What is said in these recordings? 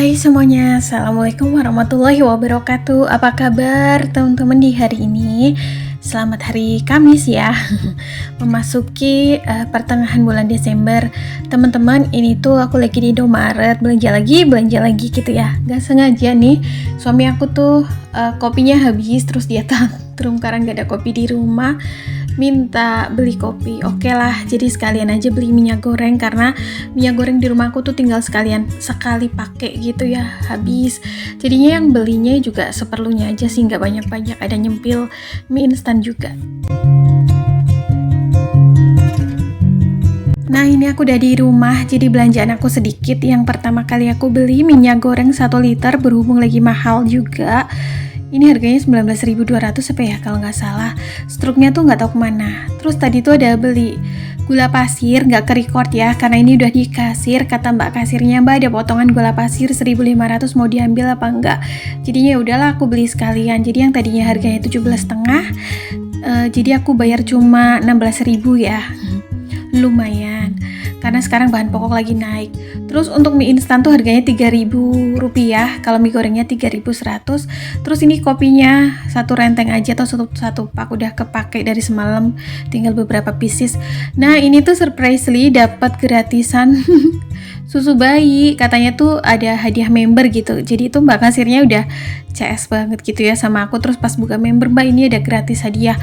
Hai semuanya, Assalamualaikum warahmatullahi wabarakatuh. Apa kabar teman-teman di hari ini? Selamat hari Kamis ya. Memasuki pertengahan bulan Desember. Teman-teman, ini tuh aku lagi di Indomaret, belanja lagi gitu ya. Gak sengaja nih, suami aku tuh kopinya habis, terus dia tantrum karena gak ada kopi di rumah, minta beli kopi. Oke lah, jadi sekalian aja beli minyak goreng karena minyak goreng di rumahku tuh tinggal sekali pakai gitu ya, habis. Jadinya yang belinya juga seperlunya aja sih, nggak banyak-banyak. Ada nyempil mie instan juga. Nah, ini aku udah di rumah, jadi belanjaan aku sedikit. Yang pertama kali aku beli minyak goreng 1 liter, berhubung lagi mahal juga. Ini harganya 19.200 apa ya kalau nggak salah. Struknya tuh nggak tahu kemana. Terus tadi tuh ada beli gula pasir, nggak ke record ya, karena ini udah di kasir. Kata mbak kasirnya, mbak ada potongan gula pasir 1.500, mau diambil apa enggak. Jadinya udahlah aku beli sekalian. Jadi yang tadinya harganya 17,5, jadi aku bayar cuma 16.000 ya. Lumayan, karena sekarang bahan pokok lagi naik. Terus untuk mie instan tuh harganya Rp3.000, kalau mie gorengnya 3.100. Terus ini kopinya satu renteng aja atau satu pak, udah kepake dari semalam, tinggal beberapa pieces. Nah, ini tuh surprisingly dapat gratisan susu bayi, katanya tuh ada hadiah member gitu. Jadi itu mbak kasirnya udah CS banget gitu ya sama aku. Terus pas buka member, mbak ini ada gratis hadiah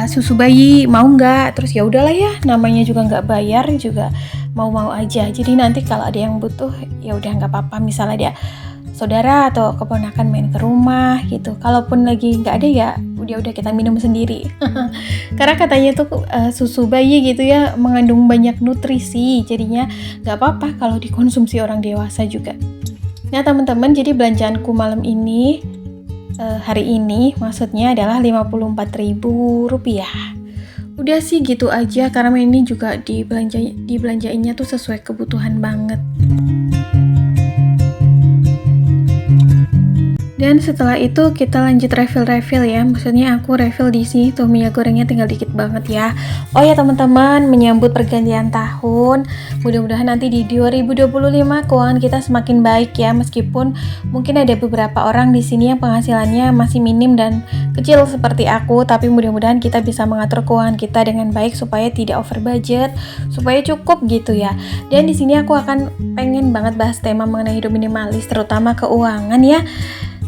susu bayi, mau nggak? Terus ya udahlah ya, namanya juga nggak bayar, juga mau aja. Jadi nanti kalau ada yang butuh ya udah nggak apa-apa, misalnya ada saudara atau keponakan main ke rumah gitu. Kalaupun lagi nggak ada ya udah kita minum sendiri. Karena katanya tuh susu bayi gitu ya mengandung banyak nutrisi, jadinya nggak apa-apa kalau dikonsumsi orang dewasa juga. Nah teman-teman, jadi belanjaanku malam ini, hari ini maksudnya adalah Rp54.000. Udah sih gitu aja, karena ini juga dibelanjainnya tuh sesuai kebutuhan banget. Dan setelah itu kita lanjut refill ya. Maksudnya aku refill di sini tuh minyak gorengnya tinggal dikit banget ya. Oh ya teman-teman, menyambut pergantian tahun, mudah-mudahan nanti di 2025 keuangan kita semakin baik ya. Meskipun mungkin ada beberapa orang di sini yang penghasilannya masih minim dan kecil seperti aku, tapi mudah-mudahan kita bisa mengatur keuangan kita dengan baik supaya tidak over budget, supaya cukup gitu ya. Dan di sini aku akan pengen banget bahas tema mengenai hidup minimalis, terutama keuangan ya.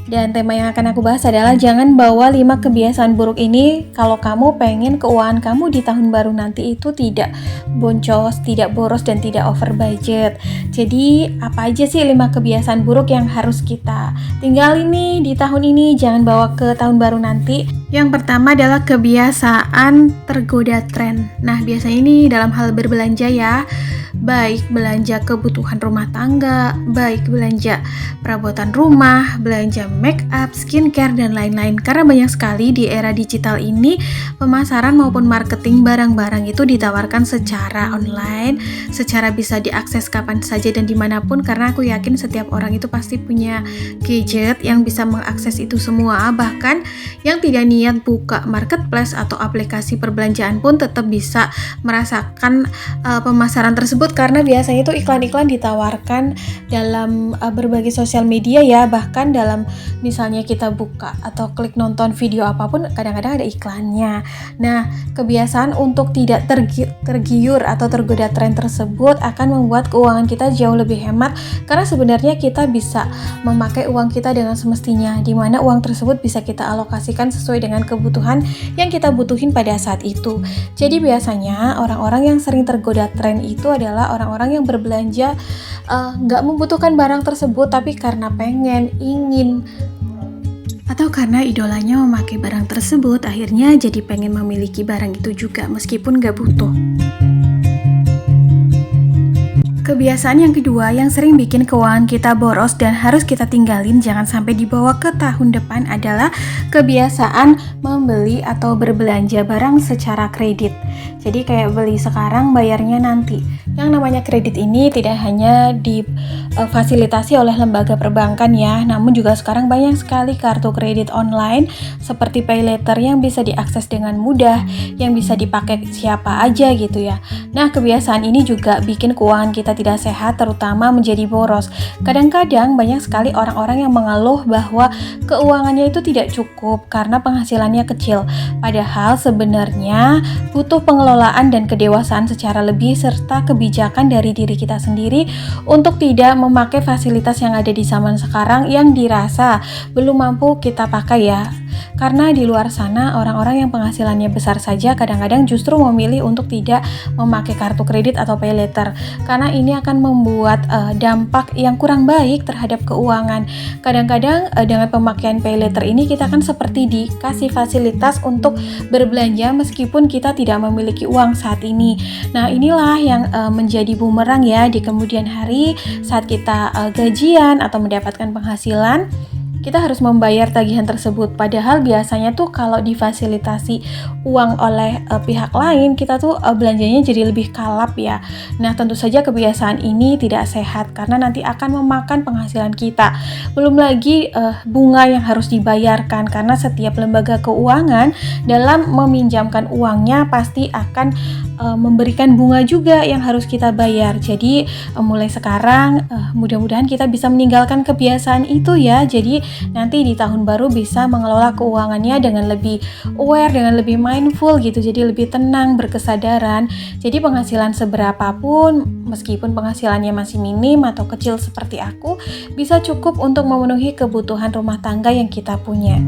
Dan tema yang akan aku bahas adalah jangan bawa 5 kebiasaan buruk ini kalau kamu pengen keuangan kamu di tahun baru nanti itu tidak boncos, tidak boros, dan tidak over budget. Jadi apa aja sih 5 kebiasaan buruk yang harus kita tinggalin nih di tahun ini, jangan bawa ke tahun baru nanti. Yang pertama adalah kebiasaan tergoda tren. Nah biasanya ini dalam hal berbelanja ya, baik belanja kebutuhan rumah tangga, baik belanja perabotan rumah, belanja make up, skincare, dan lain-lain. Karena banyak sekali di era digital ini pemasaran maupun marketing barang-barang itu ditawarkan secara online, secara bisa diakses kapan saja dan dimanapun. Karena aku yakin setiap orang itu pasti punya gadget yang bisa mengakses itu semua. Bahkan yang tidak niat buka marketplace atau aplikasi perbelanjaan pun tetap bisa merasakan pemasaran tersebut, karena biasanya itu iklan-iklan ditawarkan dalam berbagai sosial media ya. Bahkan dalam misalnya kita buka atau klik nonton video apapun, kadang-kadang ada iklannya. Nah, kebiasaan untuk tidak tergiur atau tergoda tren tersebut akan membuat keuangan kita jauh lebih hemat, karena sebenarnya kita bisa memakai uang kita dengan semestinya, di mana uang tersebut bisa kita alokasikan sesuai dengan kebutuhan yang kita butuhin pada saat itu. Jadi biasanya orang-orang yang sering tergoda tren itu adalah orang-orang yang berbelanja nggak membutuhkan barang tersebut, tapi karena ingin, atau karena idolanya memakai barang tersebut, akhirnya jadi pengen memiliki barang itu juga meskipun nggak butuh. Kebiasaan yang kedua yang sering bikin keuangan kita boros dan harus kita tinggalin, jangan sampai dibawa ke tahun depan, adalah kebiasaan membeli atau berbelanja barang secara kredit. Jadi kayak beli sekarang bayarnya nanti. Yang namanya kredit ini tidak hanya difasilitasi oleh lembaga perbankan ya, namun juga sekarang banyak sekali kartu kredit online seperti PayLater yang bisa diakses dengan mudah, yang bisa dipakai siapa aja gitu ya. Nah, kebiasaan ini juga bikin keuangan kita tidak sehat, terutama menjadi boros. Kadang-kadang banyak sekali orang-orang yang mengeluh bahwa keuangannya itu tidak cukup karena penghasilannya kecil. Padahal sebenarnya butuh pengelolaan dan kedewasaan secara lebih serta kebijakan dari diri kita sendiri untuk tidak memakai fasilitas yang ada di zaman sekarang yang dirasa belum mampu kita pakai ya. Karena di luar sana orang-orang yang penghasilannya besar saja kadang-kadang justru memilih untuk tidak memakai kartu kredit atau PayLater karena ini akan membuat dampak yang kurang baik terhadap keuangan. Kadang-kadang dengan pemakaian PayLater ini kita kan seperti dikasih fasilitas untuk berbelanja meskipun kita tidak memiliki uang saat ini. Nah, inilah yang menjadi bumerang ya di kemudian hari saat kita gajian atau mendapatkan penghasilan. Kita harus membayar tagihan tersebut, padahal biasanya tuh kalau difasilitasi uang oleh pihak lain, kita tuh belanjanya jadi lebih kalap ya. Nah, tentu saja kebiasaan ini tidak sehat karena nanti akan memakan penghasilan kita. Belum lagi bunga yang harus dibayarkan karena setiap lembaga keuangan dalam meminjamkan uangnya pasti akan memberikan bunga juga yang harus kita bayar. Jadi mulai sekarang mudah-mudahan kita bisa meninggalkan kebiasaan itu ya. Jadi nanti di tahun baru bisa mengelola keuangannya dengan lebih aware, dengan lebih mindful gitu. Jadi lebih tenang, berkesadaran. Jadi penghasilan seberapapun, meskipun penghasilannya masih minim atau kecil seperti aku, bisa cukup untuk memenuhi kebutuhan rumah tangga yang kita punya.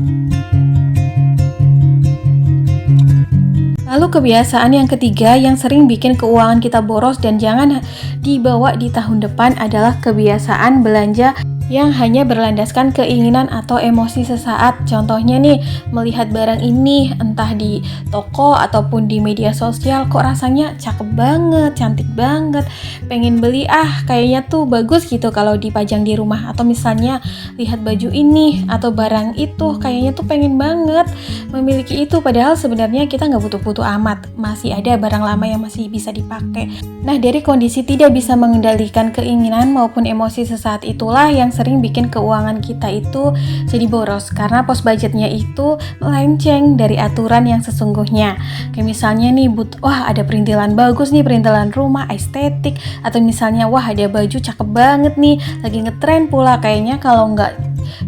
Lalu kebiasaan yang ketiga yang sering bikin keuangan kita boros dan jangan dibawa di tahun depan adalah kebiasaan belanja yang hanya berlandaskan keinginan atau emosi sesaat. Contohnya nih, melihat barang ini entah di toko ataupun di media sosial, kok rasanya cakep banget, cantik banget, pengen beli, kayaknya tuh bagus gitu kalau dipajang di rumah. Atau misalnya lihat baju ini atau barang itu, kayaknya tuh pengen banget memiliki itu, padahal sebenarnya kita nggak butuh-butuh amat, masih ada barang lama yang masih bisa dipakai. Nah, dari kondisi tidak bisa mengendalikan keinginan maupun emosi sesaat itulah yang sering bikin keuangan kita itu jadi boros karena pos budgetnya itu melenceng dari aturan yang sesungguhnya. Kayak misalnya nih, ada perintilan bagus nih, perintilan rumah, estetik, atau misalnya ada baju cakep banget nih, lagi ngetren pula, kayaknya kalau nggak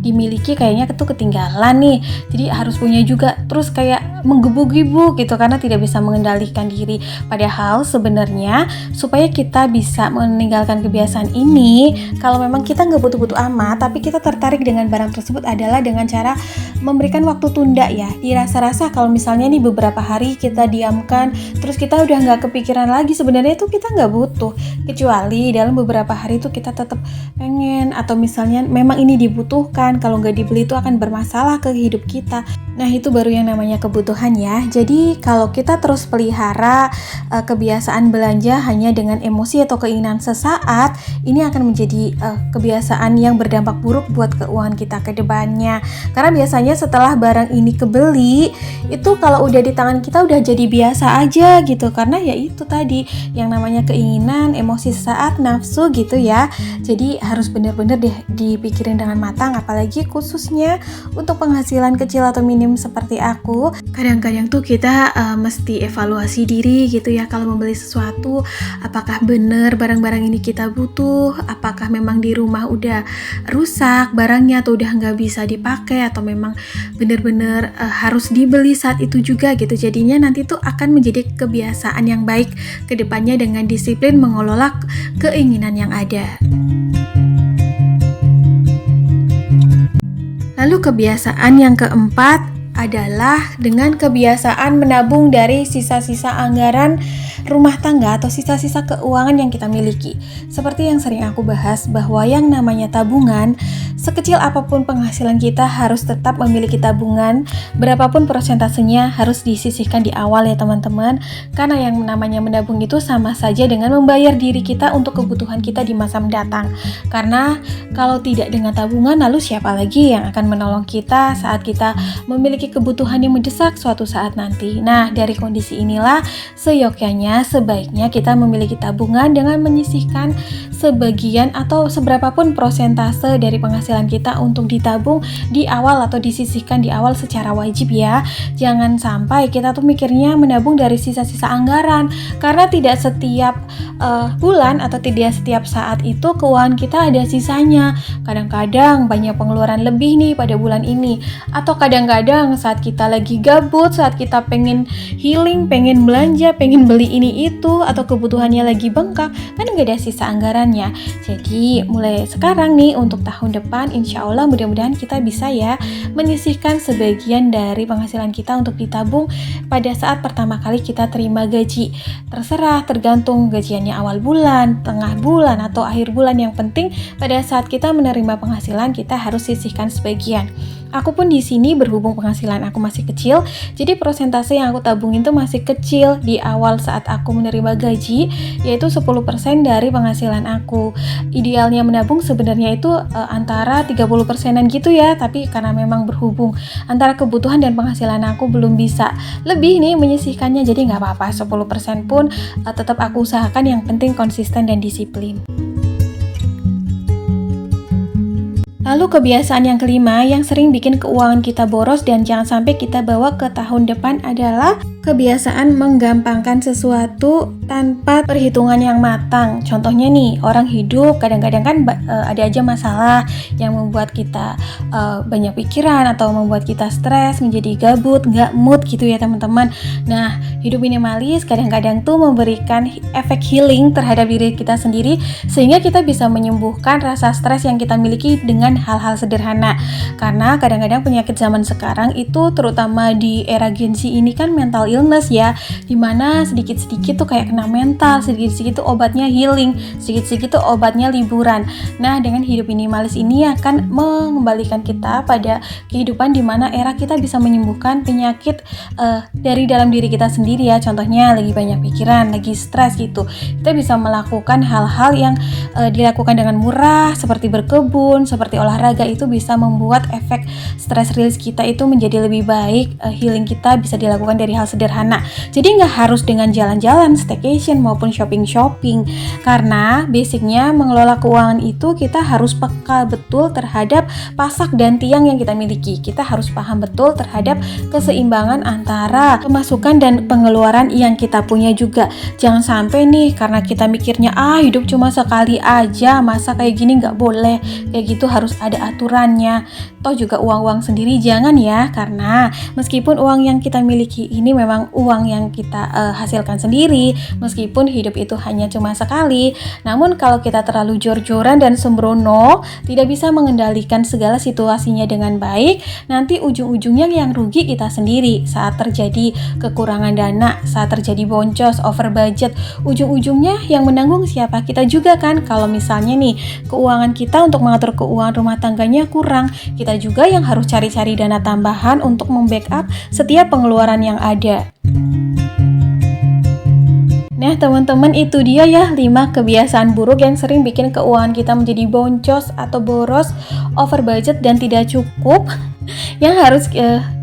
dimiliki kayaknya itu ketinggalan nih, jadi harus punya juga, terus kayak menggebu-gebu gitu karena tidak bisa mengendalikan diri. Padahal sebenarnya supaya kita bisa meninggalkan kebiasaan ini, kalau memang kita nggak butuh-butuh amat tapi kita tertarik dengan barang tersebut adalah dengan cara memberikan waktu tunda ya. Dirasa-rasa kalau misalnya nih beberapa hari kita diamkan terus kita udah nggak kepikiran lagi, sebenarnya itu kita nggak butuh, kecuali dalam beberapa hari itu kita tetap pengen atau misalnya memang ini dibutuhkan, kalau nggak dibeli itu akan bermasalah ke hidup kita. Nah, itu baru yang namanya kebutuhan ya. Jadi kalau kita terus pelihara kebiasaan belanja hanya dengan emosi atau keinginan sesaat, ini akan menjadi kebiasaan yang berdampak buruk buat keuangan kita ke depannya. Karena biasanya setelah barang ini kebeli, itu kalau udah di tangan kita udah jadi biasa aja gitu. Karena ya itu tadi yang namanya keinginan, emosi sesaat, nafsu gitu ya. Jadi harus benar-benar dipikirin dengan matang, apalagi khususnya untuk penghasilan kecil atau minim seperti aku. Kadang-kadang tuh kita mesti evaluasi diri gitu ya, kalau membeli sesuatu apakah benar barang-barang ini kita butuh, apakah memang di rumah udah rusak barangnya atau udah nggak bisa dipakai, atau memang benar-benar harus dibeli saat itu juga gitu. Jadinya nanti tuh akan menjadi kebiasaan yang baik ke depannya dengan disiplin mengelola keinginan yang ada. Lalu kebiasaan yang keempat adalah dengan kebiasaan menabung dari sisa-sisa anggaran rumah tangga atau sisa-sisa keuangan yang kita miliki. Seperti yang sering aku bahas bahwa yang namanya tabungan, sekecil apapun penghasilan kita harus tetap memiliki tabungan, berapapun persentasenya harus disisihkan di awal ya teman-teman, karena yang namanya menabung itu sama saja dengan membayar diri kita untuk kebutuhan kita di masa mendatang. Karena kalau tidak dengan tabungan, lalu siapa lagi yang akan menolong kita saat kita memiliki kebutuhan yang mendesak suatu saat nanti. Nah, dari kondisi inilah seyogyanya sebaiknya kita memiliki tabungan dengan menyisihkan sebagian atau seberapapun persentase dari penghasilan kita untuk ditabung di awal atau disisihkan di awal secara wajib ya. Jangan sampai kita tuh mikirnya menabung dari sisa-sisa anggaran, karena tidak setiap bulan atau tidak setiap saat itu keuangan kita ada sisanya. Kadang-kadang banyak pengeluaran lebih nih pada bulan ini, atau kadang-kadang saat kita lagi gabut, saat kita pengen healing, pengen belanja, pengen beli ini itu, atau kebutuhannya lagi bengkak, kan nggak ada sisa anggarannya. Jadi mulai sekarang nih untuk tahun depan, insya Allah mudah-mudahan kita bisa ya menyisihkan sebagian dari penghasilan kita untuk ditabung pada saat pertama kali kita terima gaji. Terserah, tergantung gajiannya awal bulan, tengah bulan, atau akhir bulan. Yang penting pada saat kita menerima penghasilan kita harus sisihkan sebagian. Aku pun di sini berhubung penghasilan aku masih kecil, jadi persentase yang aku tabungin tuh masih kecil di awal saat aku menerima gaji, yaitu 10% dari penghasilan aku. Idealnya menabung sebenarnya itu antara 30%-an gitu ya, tapi karena memang berhubung antara kebutuhan dan penghasilan aku belum bisa lebih nih menyisihkannya, jadi nggak apa-apa 10% pun tetap aku usahakan, yang penting konsisten dan disiplin. Lalu kebiasaan yang kelima yang sering bikin keuangan kita boros dan jangan sampai kita bawa ke tahun depan adalah kebiasaan menggampangkan sesuatu tanpa perhitungan yang matang. Contohnya nih, orang hidup kadang-kadang kan ada aja masalah yang membuat kita banyak pikiran atau membuat kita stres, menjadi gabut, nggak mood gitu ya teman-teman. Nah, hidup minimalis kadang-kadang tuh memberikan efek healing terhadap diri kita sendiri, sehingga kita bisa menyembuhkan rasa stres yang kita miliki dengan hal-hal sederhana. Karena kadang-kadang penyakit zaman sekarang itu terutama di era Gen Z ini kan mental illness ya, dimana sedikit-sedikit tuh kayak kena mental, sedikit-sedikit tuh obatnya healing, sedikit-sedikit tuh obatnya liburan. Nah, dengan hidup minimalis ini akan mengembalikan kita pada kehidupan dimana era kita bisa menyembuhkan penyakit dari dalam diri kita sendiri ya. Contohnya lagi banyak pikiran, lagi stres gitu, kita bisa melakukan hal-hal yang dilakukan dengan murah seperti berkebun, seperti olahraga, itu bisa membuat efek stress release kita itu menjadi lebih baik. Healing kita bisa dilakukan dari hal sederhana. Jadi nggak harus dengan jalan-jalan, staycation maupun shopping-shopping. Karena basicnya mengelola keuangan itu kita harus peka betul terhadap pasak dan tiang yang kita miliki. Kita harus paham betul terhadap keseimbangan antara pemasukan dan pengeluaran yang kita punya juga. Jangan sampai nih karena kita mikirnya hidup cuma sekali aja, masa kayak gini nggak boleh, kayak gitu harus ada aturannya. Toh juga uang-uang sendiri jangan ya, karena meskipun uang yang kita miliki ini memang uang yang kita hasilkan sendiri, meskipun hidup itu hanya cuma sekali, namun kalau kita terlalu jor-joran dan sembrono, tidak bisa mengendalikan segala situasinya dengan baik, nanti ujung-ujungnya yang rugi kita sendiri saat terjadi kekurangan dana, saat terjadi boncos, over budget, ujung-ujungnya yang menanggung siapa? Kita juga kan. Kalau misalnya nih keuangan kita untuk mengatur keuangan rumah tangganya kurang, kita juga yang harus cari-cari dana tambahan untuk membackup setiap pengeluaran yang ada. Nah teman-teman, itu dia ya 5 kebiasaan buruk yang sering bikin keuangan kita menjadi boncos atau boros, over budget dan tidak cukup, yang harus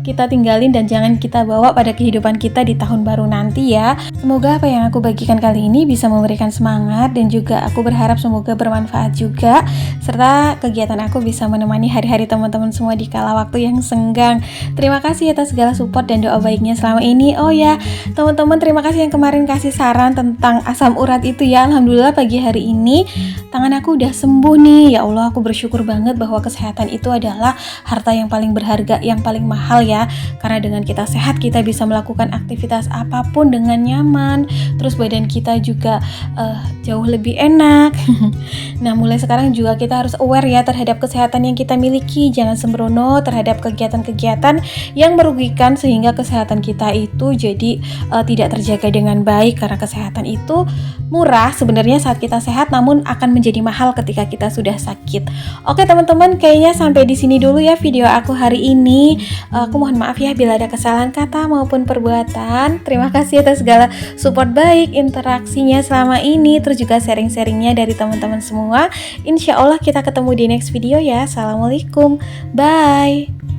kita tinggalin dan jangan kita bawa pada kehidupan kita di tahun baru nanti ya. Semoga apa yang aku bagikan kali ini bisa memberikan semangat, dan juga aku berharap semoga bermanfaat juga, serta kegiatan aku bisa menemani hari-hari teman-teman semua di kala waktu yang senggang. Terima kasih atas segala support dan doa baiknya selama ini. Oh ya teman-teman, terima kasih yang kemarin kasih saran tentang asam urat itu ya. Alhamdulillah pagi hari ini tangan aku udah sembuh nih. Ya Allah, aku bersyukur banget bahwa kesehatan itu adalah harta yang paling berharga, yang paling mahal ya. ya. Karena dengan kita sehat, kita bisa melakukan aktivitas apapun dengan nyaman. Terus badan kita juga jauh lebih enak. Nah, mulai sekarang juga kita harus aware ya terhadap kesehatan yang kita miliki. Jangan sembrono terhadap kegiatan-kegiatan yang merugikan sehingga kesehatan kita itu jadi tidak terjaga dengan baik. Karena kesehatan itu murah sebenarnya saat kita sehat, namun akan menjadi mahal ketika kita sudah sakit. Oke teman-teman, kayaknya sampai di sini dulu ya video aku hari ini. Aku mohon maaf ya bila ada kesalahan kata maupun perbuatan. Terima kasih atas segala support baik, interaksinya selama ini, terus juga sharing-sharingnya dari teman-teman semua. Insya Allah kita ketemu di next video ya. Assalamualaikum, bye.